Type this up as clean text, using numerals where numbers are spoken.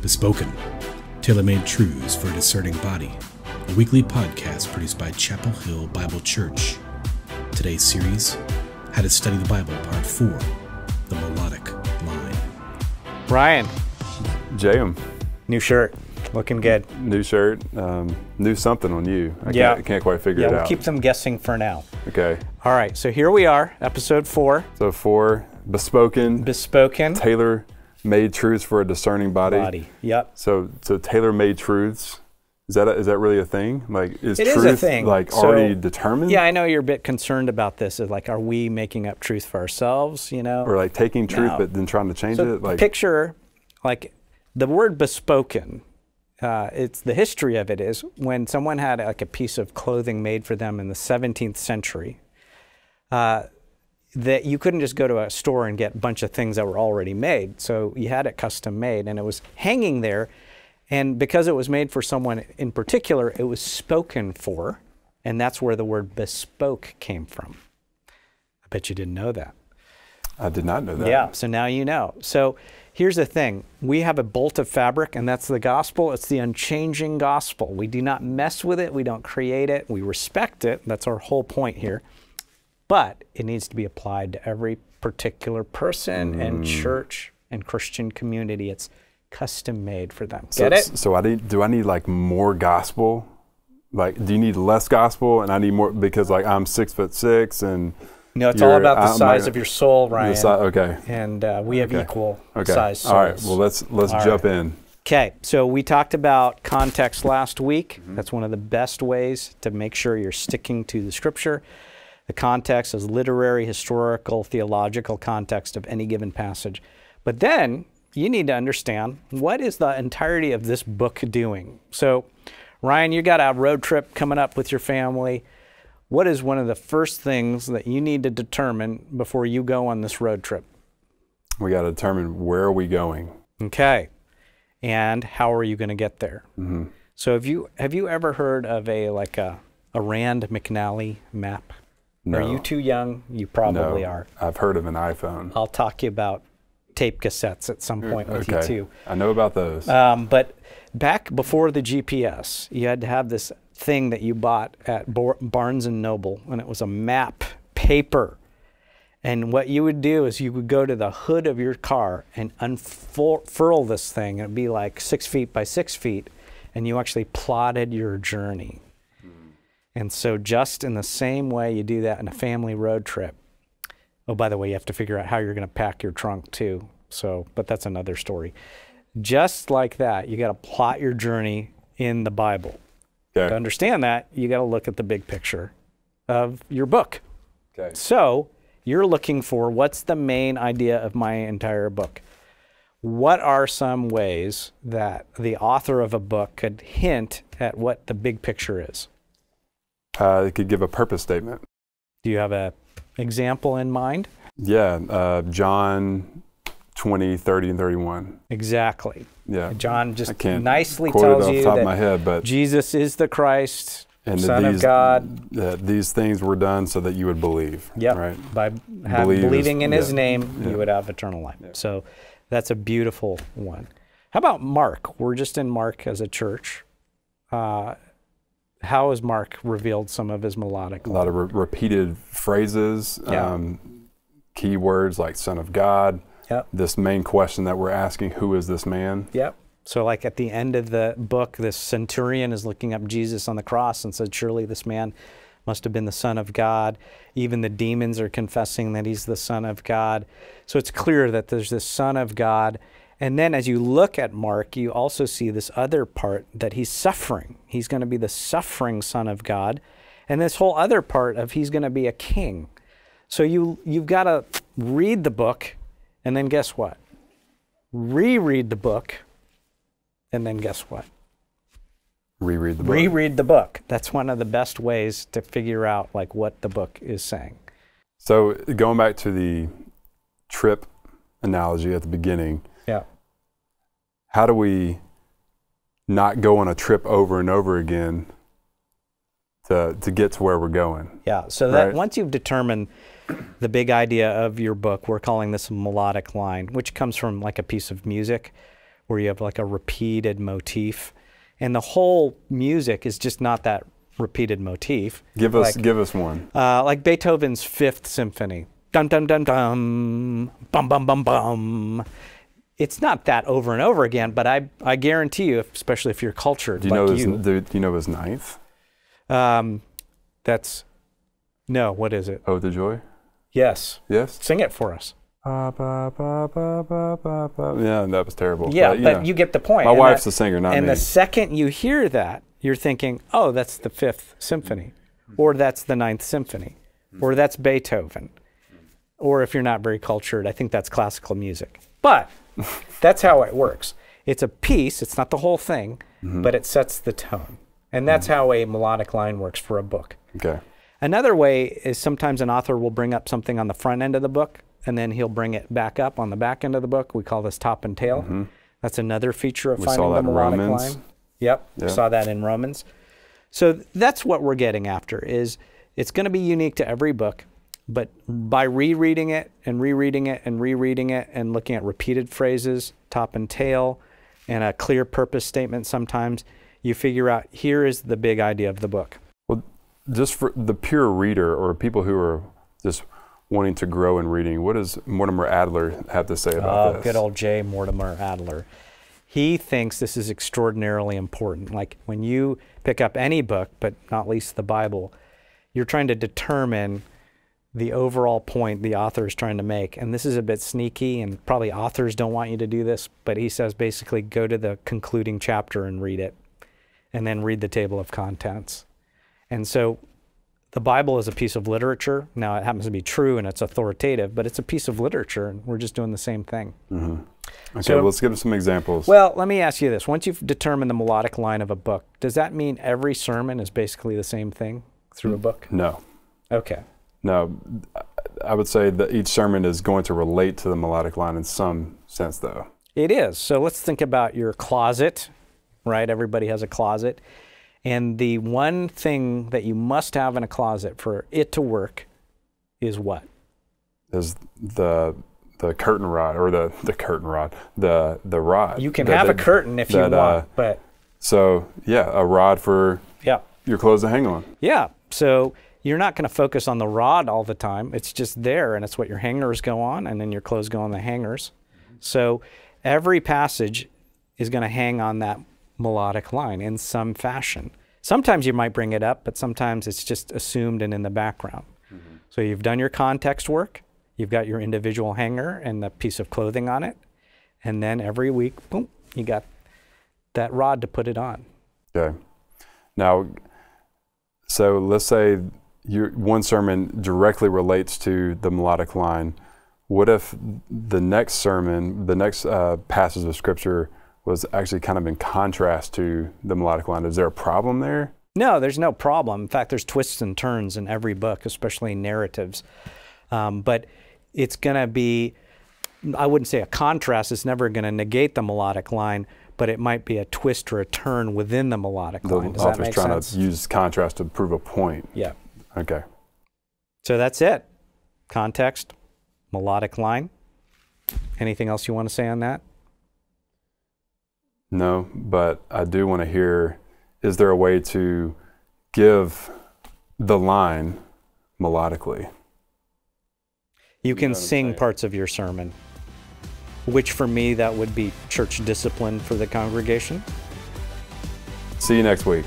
Bespoken, tailor-made truths for a discerning body, a weekly podcast produced by Chapel Hill Bible Church. Today's series, How to Study the Bible, Part 4, The Melodic Line. Ryan. J.M. New shirt. Looking good. New shirt. New something on you. I can't quite figure it out. We'll keep them guessing for now. Okay. All right, so here we are, episode 4. So 4, Bespoken. Tailor-made truths for a discerning body. Yep. So tailor-made truths. Is that really a thing? Like, is it truth is a thing. Already determined? Yeah, I know you're a bit concerned about this. Is like, are we making up truth for ourselves? You know, or like taking truth but then trying to change it. Like, picture like the word bespoken. It's the history of it is when someone had like a piece of clothing made for them in the 17th century. That you couldn't just go to a store and get a bunch of things that were already made. So you had it custom made, and it was hanging there. And because it was made for someone in particular, it was spoken for, and that's where the word bespoke came from. I bet you didn't know that. I did not know that. Yeah, so now you know. So here's the thing. We have a bolt of fabric, and that's the gospel. It's the unchanging gospel. We do not mess with it. We don't create it. We respect it. That's our whole point here. But it needs to be applied to every particular person and church and Christian community. It's custom made for them. Get it? So do I need like more gospel? Like, do you need less gospel and I need more because like I'm 6'6" and no, it's all about the size of your soul, Ryan. Okay. And we have equal size souls. All right. Well, let's jump in. Okay. So we talked about context last week. That's one of the best ways to make sure you're sticking to the scripture. The context is literary, historical, theological context of any given passage. But then you need to understand, what is the entirety of this book doing? So, Ryan, you got a road trip coming up with your family. What is one of the first things that you need to determine before you go on this road trip? We got to determine where are we going. Okay. And how are you going to get there? So have you ever heard of a Rand McNally map? No. Are you too young? You probably are. I've heard of an iPhone. I'll talk to you about tape cassettes at some point with you too. I know about those. But back before the GPS, you had to have this thing that you bought at Barnes & Noble, and it was a map paper. And what you would do is you would go to the hood of your car and unfurl this thing. It'd be like 6 feet by 6 feet, and you actually plotted your journey. And so just in the same way you do that in a family road trip. Oh, by the way, you have to figure out how you're going to pack your trunk too. So, but that's another story. Just like that, you got to plot your journey in the Bible. Okay. To understand that, you got to look at the big picture of your book. Okay. So you're looking for, what's the main idea of my entire book? What are some ways that the author of a book could hint at what the big picture is? It could give a purpose statement. Do you have an example in mind? Yeah, John 20, 30, and 31. Exactly. Yeah. John just nicely tells you off the top of my head, but Jesus is the Christ, and Son of God. These things were done so that you would believe. Yep. Right? By believing in His name, you would have eternal life. Yeah. So that's a beautiful one. How about Mark? We're just in Mark as a church. How has Mark revealed some of his melodic? A lot of repeated phrases, key words like Son of God. Yep. This main question that we're asking, who is this man? Yep. So like at the end of the book, this centurion is looking up Jesus on the cross and said, surely this man must have been the Son of God. Even the demons are confessing that he's the Son of God. So it's clear that there's this Son of God. And then as you look at Mark, you also see this other part that he's suffering. He's going to be the suffering Son of God. And this whole other part of he's going to be a king. So you've got to read the book, and then guess what? Reread the book, and then guess what? Reread the book. Reread the book. That's one of the best ways to figure out like what the book is saying. So going back to the trip analogy at the beginning, how do we not go on a trip over and over again to get to where we're going? Yeah, so that once you've determined the big idea of your book, we're calling this a melodic line, which comes from like a piece of music. where you have like a repeated motif. And the whole music is just not that repeated motif. Give us one. Like Beethoven's Fifth Symphony. Dum, dum, dum, dum, bum, bum, bum, bum. It's not that over and over again, but I guarantee you, especially if you're cultured do you know his ninth? No, what is it? Ode to Joy? Yes. Yes? Sing it for us. Yeah, that was terrible. Yeah, but you get the point. My wife's the singer, not me. And the second you hear that, you're thinking, oh, that's the Fifth Symphony, or that's the Ninth Symphony, or that's Beethoven. Or if you're not very cultured, I think that's classical music. But that's how it works. It's a piece, it's not the whole thing, but it sets the tone. And that's how a melodic line works for a book. Okay. Another way is sometimes an author will bring up something on the front end of the book, and then he'll bring it back up on the back end of the book. We call this top and tail. That's another feature of finding the melodic line. Yep, we saw that in Romans. So that's what we're getting after, is it's going to be unique to every book, but by rereading it and rereading it and rereading it and looking at repeated phrases, top and tail, and a clear purpose statement sometimes, you figure out here is the big idea of the book. Well, just for the pure reader or people who are just wanting to grow in reading, what does Mortimer Adler have to say about this? Good old J. Mortimer Adler. He thinks this is extraordinarily important. Like when you pick up any book, but not least the Bible, you're trying to determine the overall point the author is trying to make. And this is a bit sneaky, and probably authors don't want you to do this, but he says basically go to the concluding chapter and read it, and then read the table of contents. And so the Bible is a piece of literature. Now, it happens to be true and it's authoritative, but it's a piece of literature, and we're just doing the same thing. Okay, so, well, let's give them some examples. Well, let me ask you this. Once you've determined the melodic line of a book, does that mean every sermon is basically the same thing through a book? No. Okay. No, I would say that each sermon is going to relate to the melodic line in some sense, though. It is. So let's think about your closet, right? Everybody has a closet. And the one thing that you must have in a closet for it to work is what? Is the curtain rod, or the curtain rod, the rod. You can have a curtain if you want, but... So, yeah, a rod for your clothes to hang on. Yeah, so you're not going to focus on the rod all the time. It's just there, and it's what your hangers go on, and then your clothes go on the hangers. So every passage is going to hang on that melodic line in some fashion. Sometimes you might bring it up, but sometimes it's just assumed and in the background. So you've done your context work, you've got your individual hanger and the piece of clothing on it, and then every week, boom, you got that rod to put it on. Okay. Now, so let's say one sermon directly relates to the melodic line. What if the next sermon, the next passage of Scripture was actually kind of in contrast to the melodic line? Is there a problem there? No, there's no problem. In fact, there's twists and turns in every book, especially narratives. But it's going to be, I wouldn't say a contrast. It's never going to negate the melodic line, but it might be a twist or a turn within the melodic line. Does that make sense? The author's trying to use contrast to prove a point. Yeah. Okay. So that's it. Context, melodic line. Anything else you want to say on that? No, but I do want to hear, is there a way to give the line melodically? You can sing parts of your sermon, which for me, that would be church discipline for the congregation. See you next week.